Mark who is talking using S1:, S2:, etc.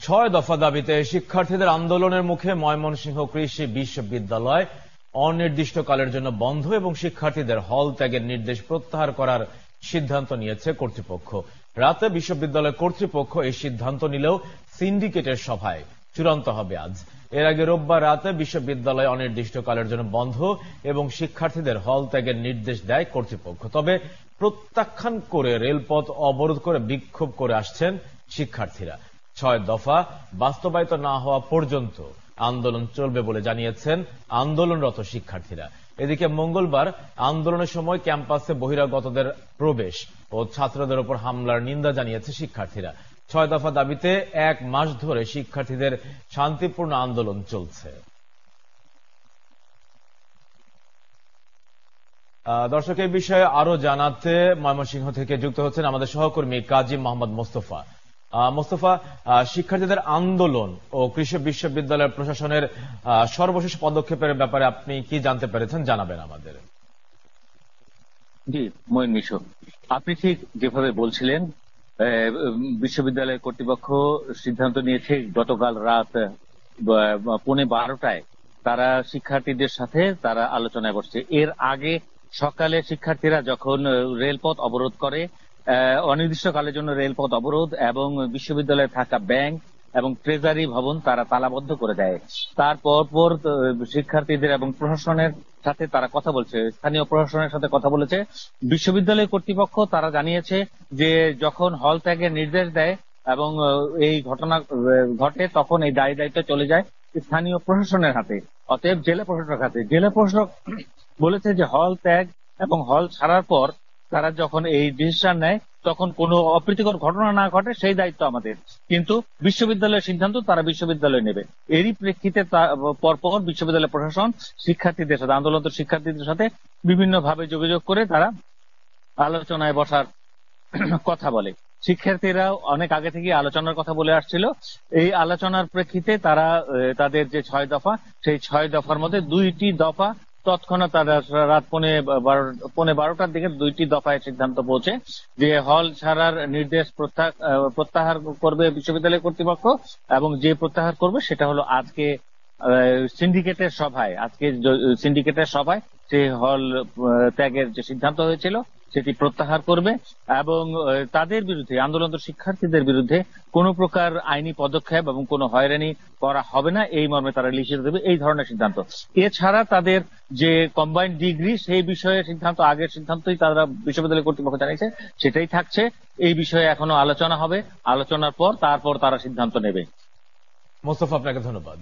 S1: 6 দফা দাবিতে শিক্ষার্থীদের আন্দোলনের মুখে ময়মনসিংহ কৃষি বিশ্ববিদ্যালয় অনির্দিষ্টকালের জন্য বন্ধ এবং শিক্ষার্থীদের হল ত্যাগের নির্দেশ প্রত্যাহার করার সিদ্ধান্ত নিয়েছে কর্তৃপক্ষ। রাতে বিশ্ববিদ্যালয় কর্তৃপক্ষ এই সিদ্ধান্ত নিলেও সিন্ডিকেটের সভায় চূড়ান্ত হবে আজ। এর আগে রোববার রাতে বিশ্ববিদ্যালয় অনির্দিষ্টকালের জন্য বন্ধ এবং শিক্ষার্থীদের হল ত্যাগের নির্দেশ দেয় কর্তৃপক্ষ। তবে প্রত্যাখ্যান করে রেলপথ অবরোধ করে বিক্ষোভ করে আসছেন শিক্ষার্থীরা। 6 দফা বাস্তবায়িত না হওয়া পর্যন্ত আন্দোলন চলবে বলে জানিয়েছেন আন্দোলনরত শিক্ষার্থীরা। এদিকে মঙ্গলবার আন্দোলনের সময় ক্যাম্পাসে বহিরাগতদের প্রবেশ ও ছাত্রদের উপর হামলার নিন্দা জানিয়েছে শিক্ষার্থীরা। 6 দফা দাবিতে 1 মাস ধরে শিক্ষার্থীদের শান্তিপূর্ণ আন্দোলন চলছে। দর্শক, এই বিষয়ে আরো জানাতে ময়মনসিংহ থেকে যুক্ত হচ্ছেন আমাদের সহকর্মী কাজী মোহাম্মদ মোস্তফা। মোস্তফা, শিক্ষার্থীদের আন্দোলন ও কৃষি বিশ্ববিদ্যালয়ের প্রশাসনের সর্বশেষ পদক্ষেপের ব্যাপারে আপনি কি জানতে পেরেছেন, জানাবেন আমাদের।
S2: জি মঈন মিশু, আপনি ঠিক যেভাবে বলছিলেন, বিশ্ববিদ্যালয় কর্তৃপক্ষ সিদ্ধান্ত নিয়েছে গতকাল রাত 12:15টায় তারা শিক্ষার্থীদের সাথে তারা আলোচনায় বসছে। এর আগে সকালে শিক্ষার্থীরা যখন রেলপথ অবরোধ করে, অনির্দিষ্টকালের জন্য রেলপথ অবরোধ এবং বিশ্ববিদ্যালয়ে থাকা ব্যাংক এবং ট্রেজারি ভবন তারা তালাবদ্ধ করে দেয়। তারপর শিক্ষার্থীদের এবং প্রশাসনের সাথে তারা কথা বলছে, স্থানীয় প্রশাসনের সাথে কথা বলেছে। বিশ্ববিদ্যালয় কর্তৃপক্ষ তারা জানিয়েছে যে যখন হল ত্যাগের নির্দেশ দেয় এবং এই ঘটনা ঘটে তখন এই দায়িত্ব চলে যায় স্থানীয় প্রশাসনের হাতে, অতএব জেলা প্রশাসনের হাতে। জেলা প্রশাসক বলেছে যে হল ত্যাগ এবং হল ছাড়ার পর তারা যখন এই ডিসিশন নেয় তখন কোনো অপ্রীতিকর ঘটনা না ঘটে সেই দায়িত্ব আমাদের, কিন্তু বিশ্ববিদ্যালয়ের সিদ্ধান্ত তারা বিশ্ববিদ্যালয় নেবে। এরই প্রেক্ষিতে পরপর বিশ্ববিদ্যালয় প্রশাসন শিক্ষার্থীদের সাথে, আন্দোলনরত শিক্ষার্থীদের সাথে বিভিন্নভাবে যোগাযোগ করে তারা আলোচনায় বসার কথা বলে। শিক্ষার্থীরা অনেক আগে থেকে আলোচনার কথা বলে আসছিল। এই আলোচনার প্রেক্ষিতে তারা তাদের যে 6 দফা, সেই 6 দফার মধ্যে 2টি দফা তৎক্ষণাৎ তারা রাত 12:15টার দিকে 2টি দফায় সিদ্ধান্ত পৌঁছে যে হল ছাড়ার নির্দেশ প্রত্যাহার করবে বিশ্ববিদ্যালয় কর্তৃপক্ষ, এবং যে প্রত্যাহার করবে সেটা হলো আজকে সিন্ডিকেটের সভায় যে হল ত্যাগের যে সিদ্ধান্ত হয়েছিল সেটি প্রত্যাহার করবে এবং তাদের বিরুদ্ধে, আন্দোলনরত শিক্ষার্থীদের বিরুদ্ধে কোনো প্রকার আইনি পদক্ষেপ এবং কোনো হয়রানি করা হবে না, এই মর্মে তারা লিখিত দেবে, এই ধরনের সিদ্ধান্ত। এছাড়া তাদের যে কম্বাইন্ড ডিগ্রি সেই বিষয়ে সিদ্ধান্ত, আগের সিদ্ধান্তই তারা বিশ্ববিদ্যালয় কর্তৃপক্ষ জানিয়েছে সেটাই থাকছে। এই বিষয়ে এখনো আলোচনা হবে, আলোচনার পর তারপর তারা সিদ্ধান্ত নেবে।
S1: মোস্তফা, আপনাকে ধন্যবাদ।